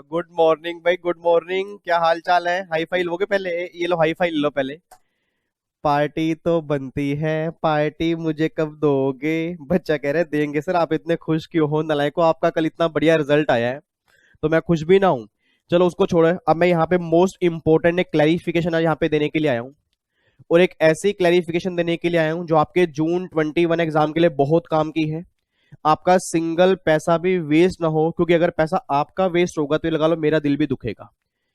Good morning भाई, good morning. क्या हाल चाल है? हाई फाई लोगे पहले? ये लो, हाई फाई ले लो पहले। पार्टी तो बनती है, पार्टी मुझे कब दोगे? बच्चा कह रहे देंगे सर। आप इतने खुश क्यों हो नलायको? आपका कल इतना बढ़िया रिजल्ट आया है तो मैं खुश भी ना हूं। चलो उसको छोड़ो, अब मैं यहाँ पे मोस्ट इंपॉर्टेंट एक क्लैरिफिकेशन आज यहाँ पे देने के लिए आया हूँ। और एक ऐसी क्लैरिफिकेशन देने के लिए आया हूँ जो आपके जून 21 एग्जाम के लिए बहुत काम की है। आपका सिंगल पैसा भी वेस्ट ना हो, क्योंकि अगर पैसा आपका वेस्ट होगा तो ये लगा लो मेरा दिल भी दुखेगा।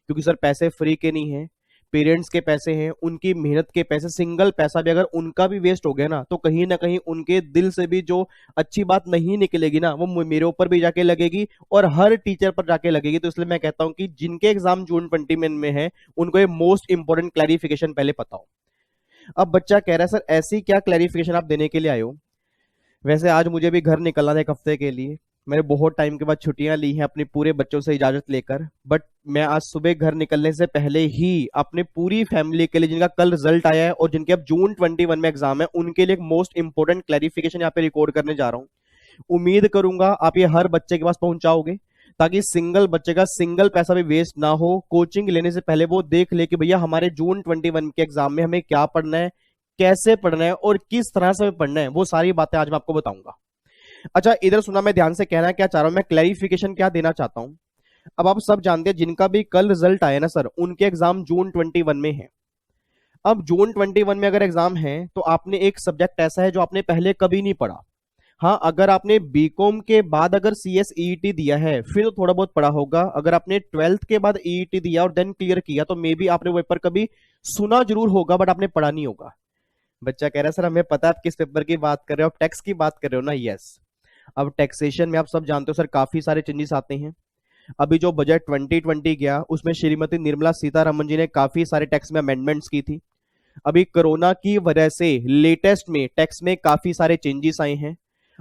क्योंकि सर पैसे फ्री के नहीं है, पेरेंट्स के पैसे हैं, उनकी मेहनत के पैसे। सिंगल पैसा भी अगर उनका भी वेस्ट हो गया ना कहीं उनके दिल से भी जो अच्छी बात नहीं निकलेगी ना, वो मेरे ऊपर भी जाके लगेगी और हर टीचर पर जाके लगेगी। तो इसलिए मैं कहता हूं कि जिनके एग्जाम जून 21 में है उनको ये मोस्ट इंपॉर्टेंट क्लैरिफिकेशन पहले पता हो। अब बच्चा कह रहा है सर ऐसी क्या क्लैरिफिकेशन आप देने के लिए आए हो? वैसे आज मुझे भी घर निकलना था एक हफ्ते के लिए। मैंने बहुत टाइम के बाद छुट्टियां ली हैं अपने पूरे बच्चों से इजाजत लेकर। बट मैं आज सुबह घर निकलने से पहले ही अपने पूरी फैमिली के लिए, जिनका कल रिजल्ट आया है और जिनके अब जून 21 में एग्जाम है, उनके लिए एक मोस्ट इंपॉर्टेंट क्लैरिफिकेशन यहाँ पे रिकॉर्ड करने जा रहा हूँ। उम्मीद करूंगा आप ये हर बच्चे के पास पहुंचाओगे, ताकि सिंगल बच्चे का सिंगल पैसा भी वेस्ट ना हो। कोचिंग लेने से पहले वो देख ले कि भैया हमारे जून 21 के एग्जाम में हमें क्या पढ़ना है, कैसे पढ़ना है और किस तरह से पढ़ना है। वो सारी बातें आज मैं आपको बताऊंगा। अच्छा इधर सुना, मैं ध्यान से कहना क्या चाह रहा हूं, मैं क्लैरिफिकेशन क्या देना चाहता हूं। अब आप सब जानते हैं जिनका भी कल रिजल्ट आया ना सर, उनके एग्जाम जून 21 में है। अब जून 21 में अगर एग्जाम है तो आपने एक सब्जेक्ट ऐसा है जो आपने पहले कभी नहीं पढ़ा। हाँ, अगर आपने बीकॉम के बाद अगर सीएस ईईटी दिया है फिर तो थोड़ा बहुत पढ़ा होगा। अगर आपने 12th के बाद ईईटी दिया और देन क्लियर किया तो मे बी आपने वो पेपर कभी सुना जरूर होगा, बट आपने पढ़ा नहीं होगा। बच्चा कह रहा है सर हमें पता है आप किस पेपर की बात कर रहे हो, आप टैक्स की बात कर रहे हो ना? यस। अब टैक्सेशन में आप सब जानते हो सर काफी सारे चेंजेस आते हैं। अभी जो बजट 2020 गया उसमें श्रीमती निर्मला सीतारमन जी ने काफी सारे टैक्स में अमेंडमेंट्स की थी। अभी कोरोना की वजह से लेटेस्ट में टैक्स में काफी सारे चेंजेस आए हैं।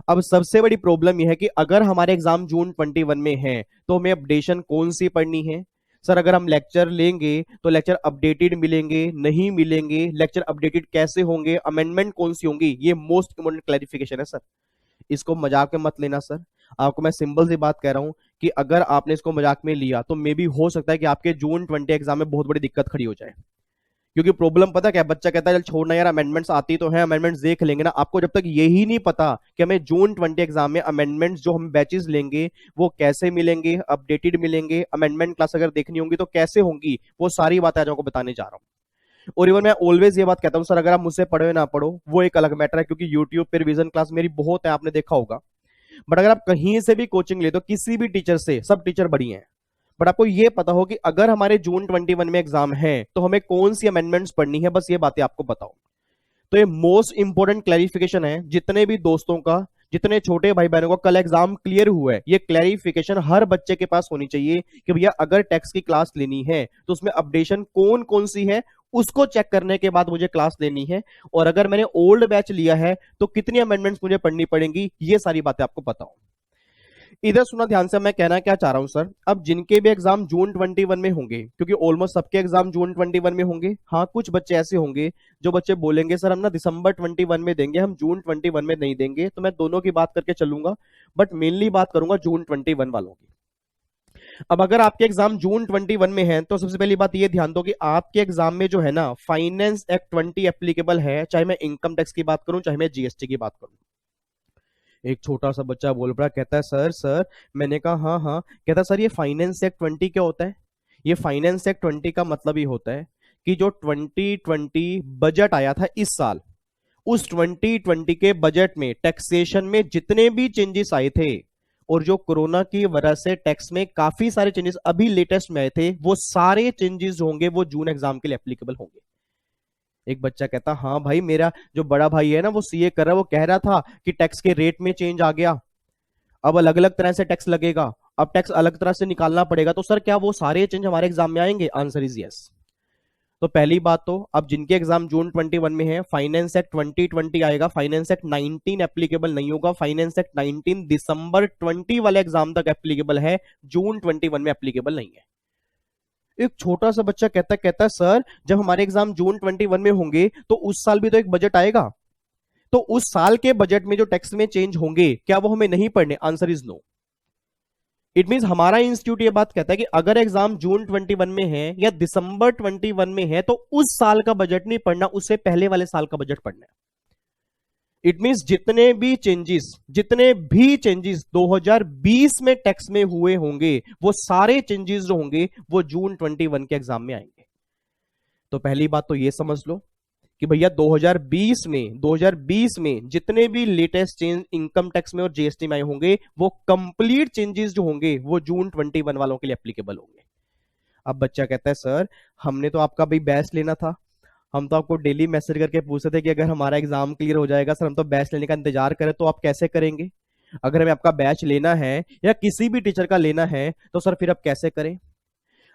अब सबसे बड़ी प्रॉब्लम यह है कि अगर हमारे एग्जाम जून 21 में है तो हमें अपडेशन कौन सी पढ़नी है? सर अगर हम लेक्चर लेंगे तो लेक्चर अपडेटेड मिलेंगे, नहीं मिलेंगे? लेक्चर अपडेटेड कैसे होंगे? अमेंडमेंट कौन सी होंगी? ये मोस्ट इंपोर्टेंट क्लैरिफिकेशन है सर। इसको मजाक में मत लेना सर। आपको मैं सिंपल सी बात कह रहा हूं कि अगर आपने इसको मजाक में लिया तो मे बी हो सकता है कि आपके जून 20 एग्जाम में बहुत बड़ी दिक्कत खड़ी हो जाए। क्योंकि प्रॉब्लम पता क्या है? बच्चा कहता है चल छोड़ना यार, अमेंडमेंट्स आती तो है, अमेंडमेंट्स देख लेंगे ना। आपको जब तक यही नहीं पता कि हमें जून 20 एग्जाम में अमेंडमेंट्स जो हम बैचेस लेंगे वो कैसे मिलेंगे, अपडेटेड मिलेंगे, अमेंडमेंट क्लास अगर देखनी होंगी तो कैसे होंगी, वो सारी बातें आज आपको बताने जा रहा हूँ। और इवन मैं ऑलवेज ये बात कहता हूँ सर, अगर आप मुझसे पढ़ो या ना पढ़ो वो एक अलग मैटर है, क्योंकि यूट्यूब पर रिवीजन क्लास मेरी बहुत है, आपने देखा होगा। बट अगर आप कहीं से भी कोचिंग ले तो किसी भी टीचर से, सब टीचर बढ़िया हैं, बट आपको यह पता हो कि अगर हमारे जून 21 में एग्जाम है तो हमें कौन सी अमेंडमेंट्स पढ़नी है, बस ये बातें आपको बताओ। तो ये मोस्ट इंपोर्टेंट क्लैरिफिकेशन है। जितने भी दोस्तों का, जितने छोटे भाई बहनों का कल एग्जाम क्लियर हुआ है, ये क्लैरिफिकेशन हर बच्चे के पास होनी चाहिए कि भैया अगर टैक्स की क्लास लेनी है तो उसमें अपडेशन कौन कौन सी है, उसको चेक करने के बाद मुझे क्लास लेनी है। और अगर मैंने ओल्ड बैच लिया है तो कितनी अमेंडमेंट्स मुझे पढ़नी पड़ेंगी, ये सारी बातें आपको बताओ। इधर सुना ध्यान से, मैं कहना क्या चाह रहा हूं सर, अब जिनके भी एग्जाम जून 21 में होंगे, क्योंकि ऑलमोस्ट सबके एग्जाम जून 21 में होंगे। हाँ, कुछ बच्चे ऐसे होंगे जो बच्चे बोलेंगे सर हम ना दिसंबर 21 में देंगे, हम जून 21 में नहीं देंगे। तो मैं दोनों की बात करके चलूंगा, बट मेनली बात करूंगा जून 21 वालों की। अब अगर आपके एग्जाम जून 21 में है तो सबसे पहली बात ये ध्यान दो कि आपके एग्जाम में जो है ना फाइनेंस एक्ट 20 एप्लीकेबल है, चाहे मैं इनकम टैक्स की बात करूं चाहे मैं जीएसटी की बात करूं। एक छोटा सा बच्चा बोल पड़ा, कहता है सर सर, मैंने कहा हाँ हाँ। कहता सर ये फाइनेंस एक्ट 20 क्या होता है? ये फाइनेंस एक्ट 20 का मतलब ये होता है कि जो 2020 बजट आया था इस साल, उस 2020 के बजट में टैक्सेशन में जितने भी चेंजेस आए थे, और जो कोरोना की वजह से टैक्स में काफी सारे चेंजेस अभी लेटेस्ट में आए थे, वो सारे चेंजेस होंगे वो जून एग्जाम के लिए एप्लीकेबल होंगे। एक बच्चा कहता हाँ भाई, मेरा जो बड़ा भाई है ना वो सीए कर रहा है, वो कह रहा था कि टैक्स के रेट में चेंज आ गया, अब अलग अलग तरह से टैक्स लगेगा, अब टैक्स अलग तरह से निकालना पड़ेगा। तो सर क्या वो सारे चेंज हमारे एग्जाम में आएंगे? Answer is yes. तो पहली बात तो अब जिनके एग्जाम जून 21 में है, फाइनेंस एक्ट 2020 आएगा, फाइनेंस एक्ट 19 एप्लीकेबल नहीं होगा। फाइनेंस एक्ट 19 दिसंबर 20 वाले एग्जाम तक एप्लीकेबल है, जून 21 में एप्लीकेबल नहीं है। एक छोटा सा बच्चा कहता है सर जब हमारे एग्जाम जून 21 में होंगे तो उस साल भी तो एक बजट आएगा, तो उस साल के बजट में जो टैक्स में चेंज होंगे क्या वो हमें नहीं पढ़ने? Answer is no. It means हमारा इंस्टीट्यूट ये बात कहता है कि अगर एग्जाम जून 21 में है या दिसंबर 21 में है तो उस साल का बजट नहीं पढ़ना, उससे पहले वाले साल का बजट पढ़ना है। इट मींस जितने भी चेंजेस 2020 में टैक्स में हुए होंगे वो सारे चेंजेस जो होंगे वो जून 21 के एग्जाम में आएंगे। तो पहली बात तो ये समझ लो कि भैया 2020 में जितने भी लेटेस्ट चेंज इनकम टैक्स में और जीएसटी में आए होंगे वो कंप्लीट चेंजेस जो होंगे वो जून 21 वालों के लिए एप्लीकेबल होंगे। अब बच्चा कहता है सर हमने तो आपका भी बैच लेना था, हम तो आपको डेली मैसेज करके पूछते थे कि अगर हमारा एग्जाम क्लियर हो जाएगा सर हम तो बैच लेने का इंतजार करें, तो आप कैसे करेंगे? अगर हमें आपका बैच लेना है या किसी भी टीचर का लेना है तो सर फिर आप कैसे करें?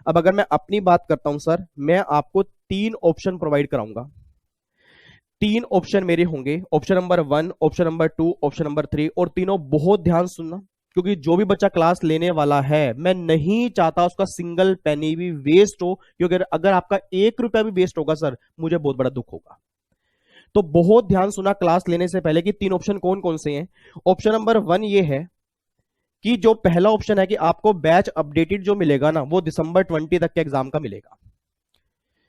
अब अगर मैं अपनी बात करता हूं सर, मैं आपको 3 ऑप्शन प्रोवाइड कराऊंगा। 3 ऑप्शन मेरे होंगे, option number 1, option number 2, option number 3, और तीनों बहुत ध्यान सुनना, क्योंकि जो भी बच्चा क्लास लेने वाला है मैं नहीं चाहता उसका सिंगल पेनी भी वेस्ट हो, क्योंकि अगर आपका 1 रुपया भी वेस्ट होगा सर मुझे बहुत बड़ा दुख होगा। तो बहुत ध्यान सुना क्लास लेने से पहले कि 3 ऑप्शन कौन कौन से हैं। ऑप्शन नंबर 1 ये है कि जो पहला ऑप्शन है कि आपको बैच अपडेटेड जो मिलेगा ना वो दिसंबर 20 तक के एग्जाम का मिलेगा।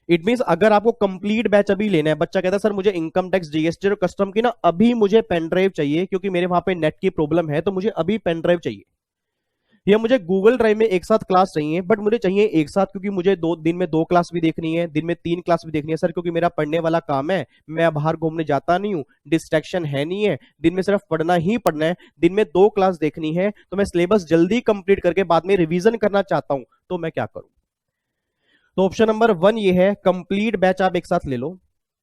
इट मींस अगर आपको कंप्लीट बैच अभी लेना है, बच्चा कहता है सर मुझे इनकम टैक्स जीएसटी और कस्टम की ना अभी मुझे पेन ड्राइव चाहिए क्योंकि मेरे वहां पे नेट की प्रॉब्लम है, तो मुझे अभी पेन ड्राइव चाहिए, या मुझे गूगल ड्राइव में एक साथ क्लास चाहिए, बट मुझे चाहिए एक साथ क्योंकि मुझे 2 दिन में 2 क्लास भी देखनी है, दिन में 3 क्लास भी देखनी है सर, क्योंकि मेरा पढ़ने वाला काम है, मैं बाहर घूमने जाता नहीं हूँ, डिस्ट्रैक्शन है नहीं है, दिन में सिर्फ पढ़ना ही पढ़ना है, दिन में 2 क्लास देखनी है, तो मैं सिलेबस जल्दी कंप्लीट करके बाद में रिवीजन करना चाहता हूं, तो मैं क्या करूं? तो ऑप्शन नंबर 1 ये है कंप्लीट बैच आप एक साथ ले लो,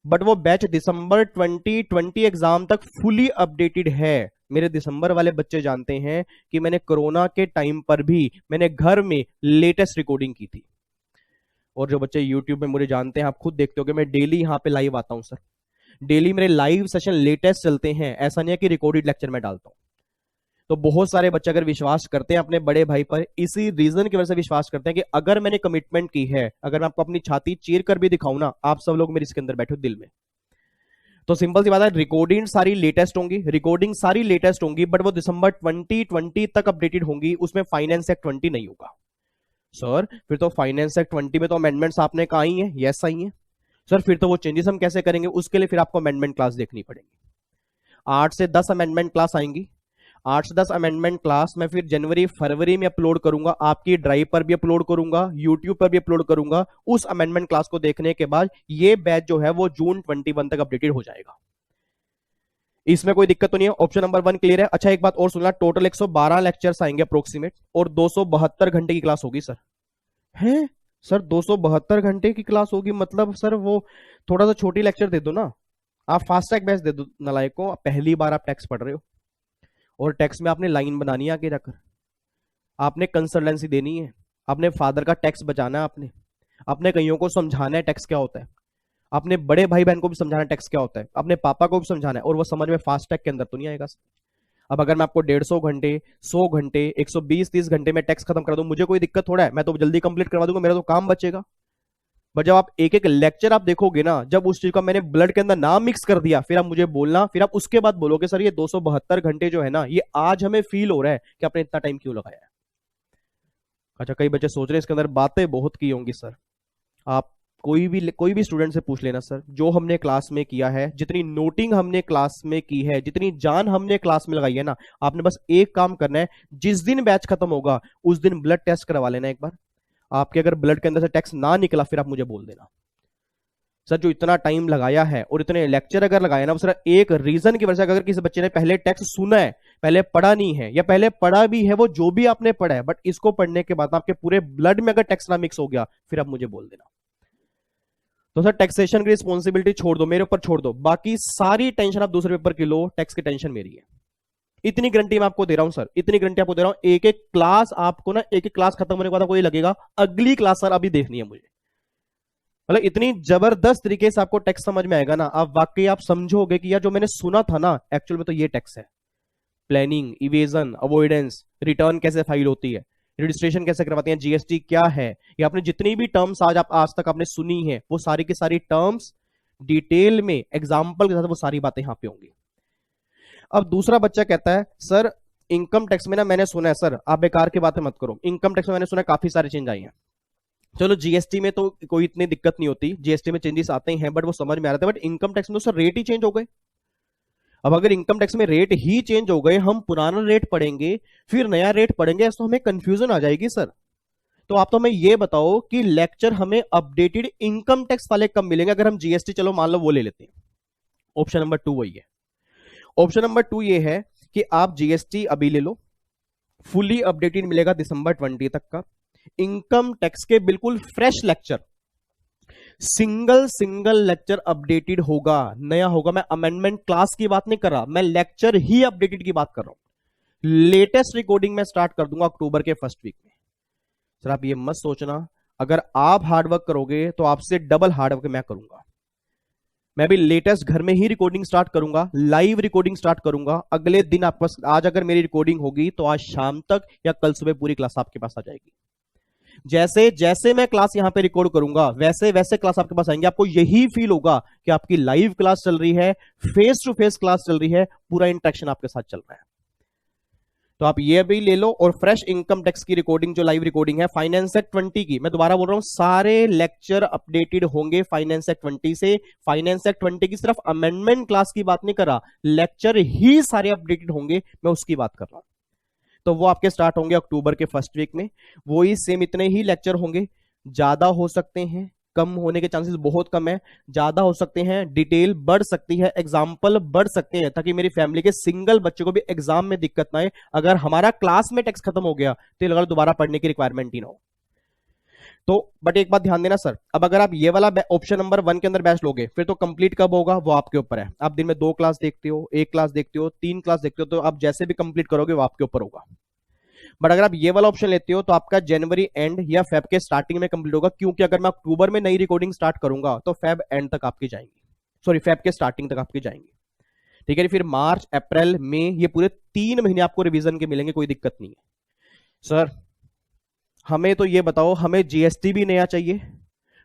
बट वो बैच दिसंबर 2020 एग्जाम तक फुली अपडेटेड है। मेरे दिसंबर वाले बच्चे जानते हैं कि मैंने कोरोना के टाइम पर भी मैंने घर में लेटेस्ट रिकॉर्डिंग की थी, और जो बच्चे यूट्यूब में मुझे जानते हैं आप खुद देखते हो कि मैं डेली यहां पे लाइव आता हूं सर, डेली मेरे लाइव सेशन लेटेस्ट चलते हैं, ऐसा नहीं है कि रिकॉर्डेड लेक्चर में डालता हूं। तो बहुत सारे बच्चे अगर विश्वास करते हैं अपने बड़े भाई पर, इसी रीजन की वजह से विश्वास करते हैं कि अगर मैंने कमिटमेंट की है, अगर मैं आपको अपनी छाती चीर कर भी दिखाऊं ना, आप सब लोग मेरे इसके अंदर बैठे हो दिल में। तो सिंपल सी बात है, रिकॉर्डिंग सारी लेटेस्ट होंगी, बट वो दिसंबर 2020 तक अपडेटेड होंगी, उसमें फाइनेंस एक्ट 20 नहीं होगा। सर फिर तो फाइनेंस एक्ट 20 में तो अमेंडमेंट्स आपने कहा ही है, यस आई है सर, फिर तो वो चेंजेस हम कैसे करेंगे? उसके लिए फिर आपको अमेंडमेंट क्लास देखनी पड़ेगी। 8 से 10 अमेंडमेंट क्लास आएंगी, 8 से 10 अमेंडमेंट क्लास मैं फिर जनवरी फरवरी में अपलोड करूंगा, आपकी ड्राइव पर भी अपलोड करूंगा, यूट्यूब पर भी अपलोड करूंगा। उस अमेंडमेंट क्लास को देखने के बाद ये बैच जो है वो जून 21 तक अपडेटेड हो जाएगा, इसमें कोई दिक्कत तो नहीं है। ऑप्शन नंबर 1 क्लियर है। अच्छा एक बात और सुनना, टोटल 112 लेक्चर्स आएंगे अप्रोक्सीमेट, और 272 घंटे की क्लास होगी सर। है सर 272 घंटे की क्लास होगी, मतलब सर वो थोड़ा सा छोटी लेक्चर दे दो ना, आप फास्ट ट्रैक बैच दे दो नालायक को। पहली बार आप टैक्स पढ़ रहे हो और टैक्स में आपने लाइन बनानी है आगे जाकर, आपने कंसल्टेंसी देनी है, अपने फादर का टैक्स बचाना है, आपने अपने कईयों को समझाना है टैक्स क्या होता है, अपने बड़े भाई बहन को भी समझाना टैक्स क्या होता है, अपने पापा को भी समझाना है, और वो समझ में फास्ट टैग के अंदर तो नहीं आएगा। अब अगर मैं आपको 150 घंटे, 100 घंटे, 120-30 घंटे में टैक्स खत्म कर दूं, मुझे कोई दिक्कत थोड़ा है, मैं तो जल्दी कंप्लीट करवा दूंगा, मेरा तो काम बचेगा। बट जब आप एक एक लेक्चर आप देखोगे ना, जब उस चीज का मैंने ब्लड के अंदर नाम मिक्स कर दिया, फिर आप मुझे बोलना, फिर आप उसके बाद बोलोगे सर ये 272 घंटे जो है ना, ये आज हमें फील हो रहा है कि आपने इतना टाइम क्यों लगाया है। अच्छा कई बच्चे सोच रहे हैं इसके अंदर बातें बहुत की होंगी सर, आप कोई भी स्टूडेंट से पूछ लेना सर, जो हमने क्लास में किया है, जितनी नोटिंग हमने क्लास में की है, जितनी जान हमने क्लास में लगाई है ना, आपने बस एक काम करना है, जिस दिन बैच खत्म होगा उस दिन ब्लड टेस्ट करवा लेना एक बार। आपके अगर ब्लड के अंदर से टैक्स ना निकला फिर आप मुझे बोल देना सर जो इतना टाइम लगाया है और इतने लेक्चर अगर लगाया ना, सिर्फ एक रीजन की वजह से, अगर किसी बच्चे ने पहले टैक्स सुना है, पहले पढ़ा नहीं है, या पहले पढ़ा भी है वो जो भी आपने पढ़ा है, बट इसको पढ़ने के बाद आपके पूरे ब्लड में अगर टैक्स ना मिक्स हो गया, फिर आप मुझे बोल देना। तो सर टैक्सेशन की रिस्पॉन्सिबिलिटी छोड़ दो, मेरे ऊपर छोड़ दो, बाकी सारी टेंशन आप दूसरे पेपर की लो, टैक्स की टेंशन मेरी है। इतनी गारंटी मैं आपको दे रहा हूं सर, इतनी गारंटी आपको दे रहा हूं, एक एक क्लास आपको ना, एक एक क्लास खत्म होने के बाद आपको ये लगेगा अगली क्लास सर अभी देखनी है मुझे, मतलब इतनी जबरदस्त तरीके से आपको टैक्स समझ में आएगा ना, आप वाकई आप समझोगे कि यार जो मैंने सुना था ना एक्चुअल में तो ये टैक्स है। प्लानिंग, इवेजन, अवॉइडेंस, रिटर्न कैसे फाइल होती है, रजिस्ट्रेशन कैसे करवाते हैं, जीएसटी क्या है, या आपने जितनी भी टर्म्स आज तक आपने सुनी है वो सारी की सारी टर्म्स डिटेल में एग्जाम्पल के साथ वो सारी बातें यहां पे होंगी। अब दूसरा बच्चा कहता है सर इनकम टैक्स में ना मैंने सुना है सर, आप बेकार की बातें मत करो, इनकम टैक्स में मैंने सुना है काफी सारे चेंज आई हैं। चलो जीएसटी में तो कोई इतनी दिक्कत नहीं होती, जीएसटी में चेंजेस आते ही हैं, बट वो समझ में आ रहा था, बट इनकम टैक्स में तो सर रेट ही चेंज हो गए। अब अगर इनकम टैक्स में रेट ही चेंज हो गए, हम पुराना रेट पढ़ेंगे फिर नया रेट पढ़ेंगे, तो हमें कंफ्यूजन आ जाएगी सर। तो आप तो हमें ये बताओ कि लेक्चर हमें अपडेटेड इनकम टैक्स वाले कब मिलेंगे, अगर हम जीएसटी चलो मान लो वो ले लेते हैं। ऑप्शन नंबर 2 वही है। ऑप्शन नंबर 2 ये है कि आप जीएसटी अभी ले लो, फुली अपडेटेड मिलेगा दिसंबर 20 तक का। इनकम टैक्स के बिल्कुल fresh lecture, single single lecture updated होगा, नया होगा। मैं अमेंडमेंट क्लास की बात नहीं कर रहा, मैं लेक्चर ही अपडेटेड की बात कर रहा हूं। लेटेस्ट रिकॉर्डिंग में स्टार्ट कर दूंगा अक्टूबर के फर्स्ट वीक में। सर आप ये मत सोचना, अगर आप हार्डवर्क करोगे तो आपसे डबल हार्डवर्क मैं करूंगा। मैं भी लेटेस्ट घर में ही रिकॉर्डिंग स्टार्ट करूंगा, लाइव रिकॉर्डिंग स्टार्ट करूंगा अगले दिन आपके पास। आज अगर मेरी रिकॉर्डिंग होगी तो आज शाम तक या कल सुबह पूरी क्लास आपके पास आ जाएगी। जैसे जैसे मैं क्लास यहां पे रिकॉर्ड करूंगा वैसे वैसे क्लास आपके पास आएंगे, आपको यही फील होगा कि आपकी लाइव क्लास चल रही है, फेस टू फेस क्लास चल रही है, पूरा इंटरेक्शन आपके साथ चल रहा है। तो आप ये भी ले लो, और फ्रेश इनकम टैक्स की रिकॉर्डिंग जो लाइव रिकॉर्डिंग है फाइनेंस एक्ट 20 की, मैं दोबारा बोल रहा हूं, सारे लेक्चर अपडेटेड होंगे फाइनेंस एक्ट 20 से। फाइनेंस एक्ट 20 की सिर्फ अमेंडमेंट क्लास की बात नहीं कर रहा, लेक्चर ही सारे अपडेटेड होंगे, मैं उसकी बात कर रहा हूं। तो वो आपके स्टार्ट होंगे अक्टूबर के फर्स्ट वीक में। वो ही सेम इतने ही लेक्चर होंगे, ज्यादा हो सकते हैं, कम होने के चांसेस बहुत कम है, ज्यादा हो सकते हैं, डिटेल बढ़ सकती है, एग्जाम्पल बढ़ सकते हैं, ताकि मेरी फैमिली के सिंगल बच्चे को भी एग्जाम में दिक्कत ना आए। अगर हमारा क्लास में टेक्स्ट खत्म हो गया तो अगर दोबारा पढ़ने की रिक्वायरमेंट ही ना हो। तो बट एक बात ध्यान देना सर, अब अगर आप ये वाला ऑप्शन नंबर 1 के अंदर बैच लोगे फिर तो कंप्लीट कब होगा वो आपके ऊपर है। आप दिन में 2 क्लास देखते हो, 1 क्लास देखते हो, 3 क्लास देखते हो, तो आप जैसे भी कंप्लीट करोगे वो आपके ऊपर होगा। बट अगर आप ये वाला ऑप्शन लेते हो तो आपका जनवरी एंड या फेब के स्टार्टिंग में कंप्लीट होगा, क्योंकि अगर मैं अक्टूबर में नई रिकॉर्डिंग स्टार्ट करूंगा तो फेब एंड तक आपकी जाएंगी, सॉरी फेब के स्टार्टिंग तक आपकी जाएंगी। ठीक है, फिर मार्च अप्रैल मई ये पूरे 3 महीने आपको रिवीजन के मिलेंगे, कोई दिक्कत नहीं है। सर हमें तो ये बताओ, हमें जीएसटी भी नया चाहिए,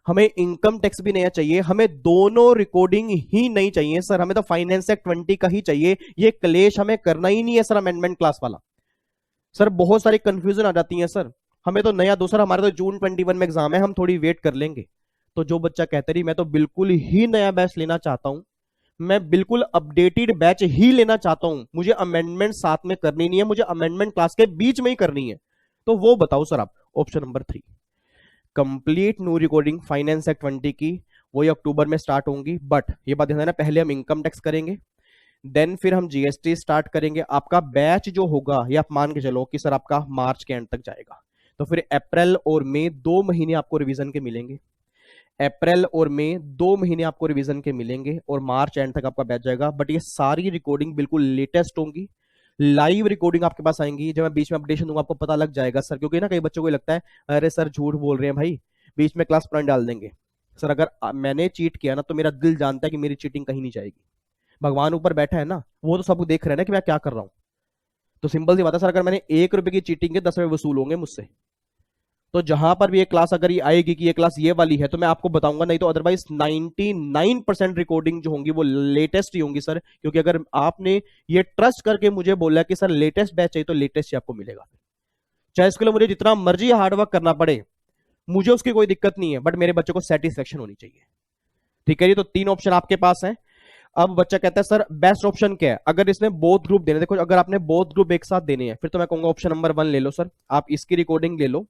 हमें इनकम टैक्स भी नया चाहिए, हमें दोनों रिकॉर्डिंग ही नहीं चाहिए सर, हमें तो फाइनेंस एक्ट 20 का ही चाहिए। ये क्लेश हमें करना ही नहीं है सर अमेंडमेंट क्लास वाला। सर बहुत सारी कंफ्यूजन आ जाती है सर, हमें तो नया दो सर, हमारे तो जून 21 में एग्जाम है, हम थोड़ी वेट कर लेंगे। तो जो बच्चा कहते रही मैं तो बिल्कुल ही नया बैच लेना चाहता हूं, मैं बिल्कुल अपडेटेड बैच ही लेना चाहता हूं, मुझे अमेंडमेंट साथ में करनी नहीं है, मुझे अमेंडमेंट क्लास के बीच में ही करनी है, तो वो बताओ सर आप। Option number 3, complete new recording finance act 20 की, वही अक्टूबर में स्टार्ट होंगी। बट ये बात ध्यान देना, पहले हम इनकम टैक्स करेंगे, देन फिर हम जीएसटी स्टार्ट करेंगे। आपका बैच जो होगा ये आप मान के चलो कि सर आपका मार्च के एंड तक जाएगा, तो फिर अप्रैल और मई 2 महीने आपको रिवीजन के मिलेंगे, अप्रैल और मई 2 महीने आपको रिवीजन के मिलेंगे, और मार्च एंड तक आपका बैच जाएगा। बट ये सारी रिकॉर्डिंग बिल्कुल लेटेस्ट होंगी, लाइव रिकॉर्डिंग आपके पास आएंगी। जब मैं बीच में अपडेशन दूंगा आपको पता लग जाएगा सर, क्योंकि ना कई बच्चों को लगता है अरे सर झूठ बोल रहे हैं भाई, बीच में क्लास पुरानी डाल देंगे। सर अगर मैंने चीट किया ना तो मेरा दिल जानता है कि मेरी चीटिंग कहीं नहीं जाएगी, भगवान ऊपर बैठा है ना, वो तो सब देख रहे हैं ना कि मैं क्या कर रहा हूं। तो सिंपल सी बात है सर, अगर मैंने 1 रुपए की चीटिंग के 10 रुपए वसूल होंगे मुझसे। तो जहां पर भी ये क्लास अगर ये आएगी कि ये क्लास ये वाली है तो मैं आपको बताऊंगा, नहीं तो अदरवाइज 99% रिकॉर्डिंग जो होंगी वो लेटेस्ट ही होंगी सर, क्योंकि अगर आपने ये ट्रस्ट करके मुझे बोला कि सर लेटेस्ट बैच चाहिए तो लेटेस्ट ही आपको मिलेगा, चाहे इसके लिए मुझे जितना मर्जी हार्डवर्क करना पड़े, मुझे उसकी कोई दिक्कत नहीं है, बट मेरे बच्चे को सेटिस्फेक्शन होनी चाहिए। ठीक है जी, तो 3 ऑप्शन आपके पास है। अब बच्चा कहता है सर बेस्ट ऑप्शन क्या है, अगर इसने बोथ ग्रुप देने, देखो अगर आपने बोथ ग्रुप एक साथ देने हैं फिर तो मैं कहूंगा ऑप्शन नंबर 1 ले लो सर, आप इसकी रिकॉर्डिंग ले लो।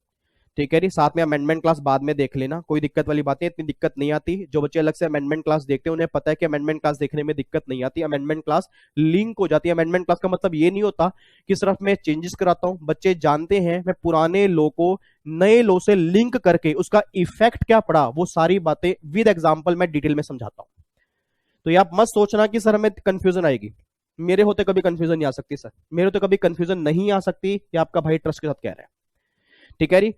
ठीक है जी, साथ में अमेंडमेंट क्लास बाद में देख लेना, कोई दिक्कत वाली बात है, इतनी दिक्कत नहीं आती। जो बच्चे अलग से अमेंडमेंट क्लास देखते हैं उन्हें पता है कि अमेंडमेंट क्लास देखने में दिक्कत नहीं आती, अमेंडमेंट क्लास लिंक हो जाती है। अमेंडमेंट क्लास का मतलब ये नहीं होता कि सिर्फ मैं चेंजेस कराता हूं, बच्चे जानते हैं मैं पुराने लो को नए लो से लिंक करके उसका इफेक्ट क्या पड़ा वो सारी बातें विद एग्जाम्पल मैं डिटेल में समझाता हूं। तो ये आप मत सोचना कि सर हमें कंफ्यूजन आएगी, मेरे होते कभी कंफ्यूजन नहीं आ सकती सर, मेरे होते कभी कंफ्यूजन नहीं आ सकती, ये आपका भाई ट्रस्ट के साथ कह रहा है। ठीक है जी,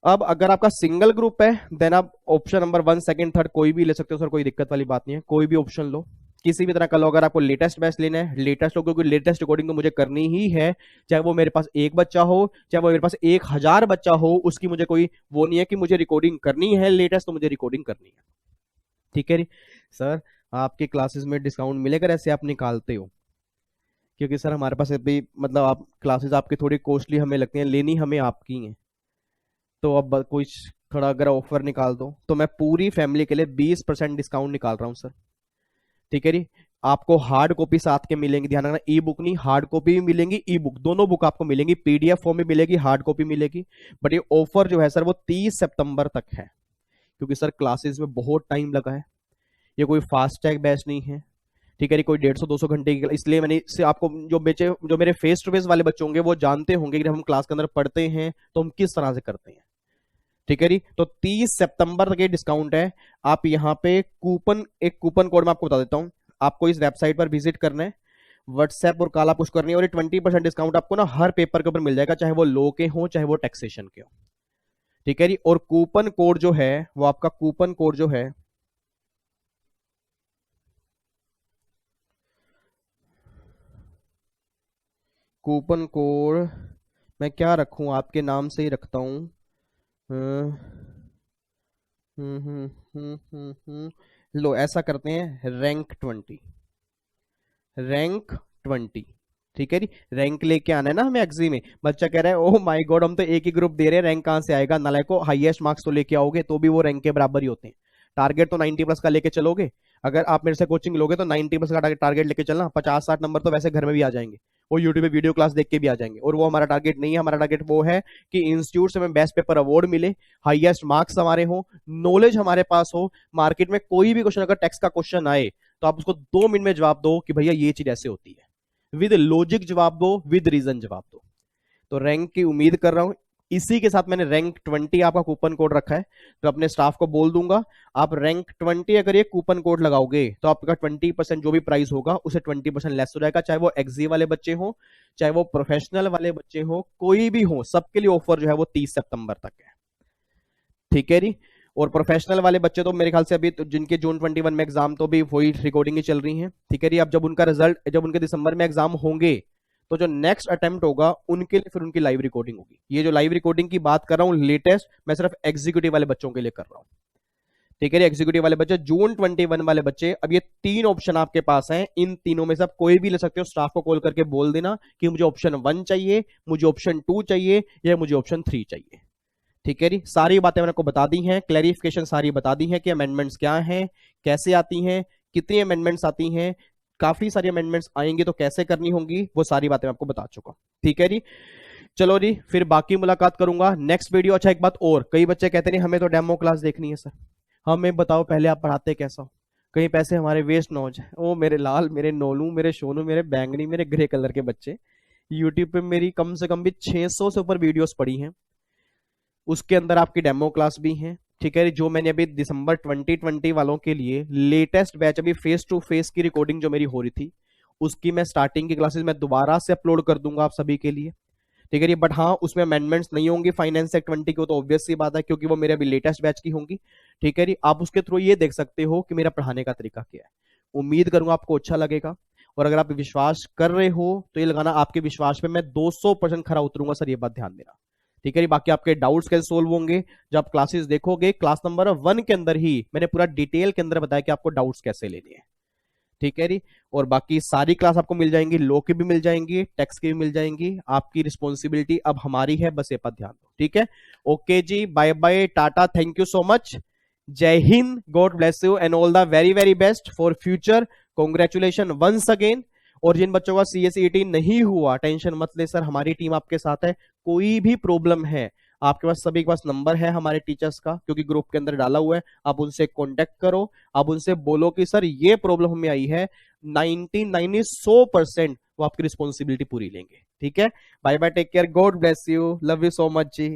अब अगर आपका सिंगल ग्रुप है देन आप ऑप्शन नंबर 1 सेकंड थर्ड कोई भी ले सकते हो सर, कोई दिक्कत वाली बात नहीं है, कोई भी ऑप्शन लो, किसी भी तरह का लो। अगर आपको लेटेस्ट बैच लेना है लेटेस्ट लो, क्योंकि लेटेस्ट रिकॉर्डिंग तो मुझे करनी ही है, चाहे वो मेरे पास 1 बच्चा हो चाहे वो मेरे पास 1000 बच्चा हो, उसकी मुझे कोई वो नहीं है कि मुझे रिकॉर्डिंग करनी है लेटेस्ट, तो मुझे रिकॉर्डिंग करनी है। ठीक है जी सर, आपके क्लासेस में डिस्काउंट मिलेगा, ऐसे आप निकालते हो क्योंकि सर हमारे पास अभी मतलब आप क्लासेस आपकी थोड़ी कॉस्टली हमें लगती हैं, लेनी हमें आपकी हैं। तो अब कोई थोड़ा अगर ऑफर निकाल दो तो मैं पूरी फैमिली के लिए 20% डिस्काउंट निकाल रहा हूँ सर। ठीक है जी। आपको हार्ड कॉपी साथ के मिलेंगी, ध्यान रखना, ई बुक नहीं, हार्ड कॉपी भी मिलेंगी, ई बुक दोनों बुक आपको मिलेंगी, पीडीएफ फॉर्म में मिलेगी, हार्ड कॉपी मिलेगी। बट ये ऑफर जो है सर वो 30 सितंबर तक है, क्योंकि सर क्लासेस में बहुत टाइम लगा है, ये कोई फास्ट टैग बैच नहीं है। ठीक है, कोई 150-200 घंटे की, इसलिए मैंने इससे आपको जो मेरे फेस टू फेस वाले बच्चे होंगे वो जानते होंगे कि जब हम क्लास के अंदर पढ़ते हैं तो हम किस तरह से करते हैं। ठीक है जी। तो 30 सितंबर तक ये डिस्काउंट है। आप यहाँ पे एक कूपन कोड मैं आपको बता देता हूँ। आपको इस वेबसाइट पर विजिट करना है, व्हाट्सएप और काला पुश करनी है, और ये 20% डिस्काउंट आपको ना हर पेपर के ऊपर मिल जाएगा, चाहे वो लॉ के हो चाहे वो टैक्सेशन के हो। ठीक है जी। और कूपन कोड जो है वो आपका कूपन कोड जो है, कूपन कोड मैं क्या रखूं, आपके नाम से ही रखता हूं। लो ऐसा करते हैं, रैंक 20। ठीक है जी। रैंक लेके आना है ना हमें एग्जी में। बच्चा कह रहा है ओह माय गॉड, हम तो एक ही ग्रुप दे रहे हैं, रैंक कहां से आएगा? नालायको, हाईएस्ट मार्क्स तो लेके आओगे तो भी वो रैंक के बराबर ही होते हैं। टारगेट तो 90+ का लेके चलोगे। अगर आप मेरे से कोचिंग लोगे तो 90+ का टारगेट लेके चलना, 50-60 नंबर तो वैसे घर में भी आ जाएंगे, वो यूट्यूब पे वीडियो क्लास देख के भी आ जाएंगे। और वो हमारा टारगेट नहीं है, हमारा टारगेट वो है कि इंस्टीट्यूट से हमें बेस्ट पेपर अवार्ड मिले, हाईएस्ट मार्क्स हमारे हो, नॉलेज हमारे पास हो, मार्केट में कोई भी क्वेश्चन अगर टैक्स का क्वेश्चन आए तो आप उसको 2 मिनट में जवाब दो कि भैया ये चीज ऐसे होती है, विद लॉजिक जवाब दो, विद रीजन जवाब दो। तो रैंक की उम्मीद कर रहा हूं। इसी के साथ मैंने रैंक 20 आपका कूपन कोड रखा है, तो अपने स्टाफ को बोल दूंगा, आप रैंक 20 अगर ये कूपन कोड लगाओगे तो आपका 20% जो भी प्राइस होगा उसे 20% लेस हो जाएगा, चाहे वो एक्जी वाले बच्चे हो चाहे वो प्रोफेशनल वाले बच्चे हो, कोई भी हो, सबके लिए ऑफर जो है वो 30 सितंबर तक है। ठीक है जी। और प्रोफेशनल वाले बच्चे तो मेरे ख्याल से अभी तो जिनके जून 21 में एग्जाम, तो भी वही रिकॉर्डिंग ही चल रही है। ठीक है जी। अब जब उनका रिजल्ट, जब उनके दिसंबर में एग्जाम होंगे तो जो नेक्स्ट अटेम्प्ट होगा उनके लिए फिर उनकी लाइव रिकॉर्डिंग होगी। ये जो लाइव रिकॉर्डिंग की बात कर रहा हूँ लेटेस्ट, मैं सिर्फ एग्जीक्यूटिव वाले बच्चों के लिए कर रहा हूँ। ठीक है, एग्जीक्यूटिव वाले बच्चे, जून 21 वाले बच्चे। अब ये 3 ऑप्शन आपके पास हैं, इन तीनों में से आप कोई भी ले सकते हो। स्टाफ को कॉल करके बोल देना कि मुझे ऑप्शन 1 चाहिए, मुझे ऑप्शन 2 चाहिए या मुझे ऑप्शन 3 चाहिए। ठीक है जी। सारी बातें मैंने आपको बता दी हैं, क्लैरिफिकेशन सारी बता दी है कि अमेंडमेंट्स क्या हैं, कैसे आती हैं, कितनी अमेंडमेंट्स आती हैं, काफी सारी अमेंडमेंट्स आएंगी तो कैसे करनी होंगी, वो सारी बातें मैं आपको बता चुका हूं। ठीक है जी। चलो जी, फिर बाकी मुलाकात करूंगा नेक्स्ट वीडियो। अच्छा एक बात और, कई बच्चे कहते नहीं हमें तो डेमो क्लास देखनी है सर, हमें बताओ पहले आप पढ़ाते कैसा हो, कहीं पैसे हमारे वेस्ट ना हो जाए। ओ मेरे लाल, मेरे नोलू, मेरे सोनू, मेरे बैंगनी, मेरे ग्रे कलर के बच्चे, यूट्यूब पे मेरी कम से कम भी 600 से ऊपर वीडियोस पड़ी हैं, उसके अंदर आपकी डेमो क्लास भी है। ठीक है, जो मैंने अभी दिसंबर 2020 वालों के लिए लेटेस्ट बैच, अभी फेस टू फेस की रिकॉर्डिंग जो मेरी हो रही थी उसकी मैं स्टार्टिंग की क्लासेस मैं दोबारा से अपलोड कर दूंगा आप सभी के लिए। ठीक है, बट हाँ उसमें अमेंडमेंट्स नहीं होंगी फाइनेंस एक्ट 20 की, तो ऑब्वियस सी बात है क्योंकि वो मेरे अभी लेटेस्ट बैच की होंगी। ठीक है, आप उसके थ्रू ये देख सकते हो कि मेरा पढ़ाने का तरीका क्या है। उम्मीद करूंगा आपको अच्छा लगेगा, और अगर आप विश्वास कर रहे हो तो ये लगाना, आपके विश्वास पे मैं 200% खरा उतरूंगा सर, ये बात ध्यान देना। ठीक है, बाकी आपके डाउट्स कैसे सोल्व होंगे जब आप क्लासेस देखोगे, क्लास नंबर 1 के अंदर ही मैंने पूरा डिटेल के अंदर बताया कि आपको डाउट्स कैसे लेने हैं। ठीक है जी। और बाकी सारी क्लास आपको मिल जाएंगी, लॉ की भी मिल जाएंगी, टैक्स की भी मिल जाएंगी, आपकी रिस्पॉन्सिबिलिटी अब हमारी है, बस ये पर ध्यान दो। ठीक है, ओके जी, bye bye, tata, thank you so much, जय हिंद, God bless you and all the very very best for future, congratulation once again. और जिन बच्चों का CSET नहीं हुआ टेंशन मत ले सर, हमारी टीम आपके साथ है, कोई भी प्रॉब्लम है आपके पास, सभी के पास नंबर है हमारे टीचर्स का क्योंकि ग्रुप के अंदर डाला हुआ है, आप उनसे कांटेक्ट करो, आप उनसे बोलो कि सर ये प्रॉब्लम हमें आई है, 100% वो आपकी रिस्पॉन्सिबिलिटी पूरी लेंगे। ठीक है, bye bye, take care, God bless you, love you so much ji.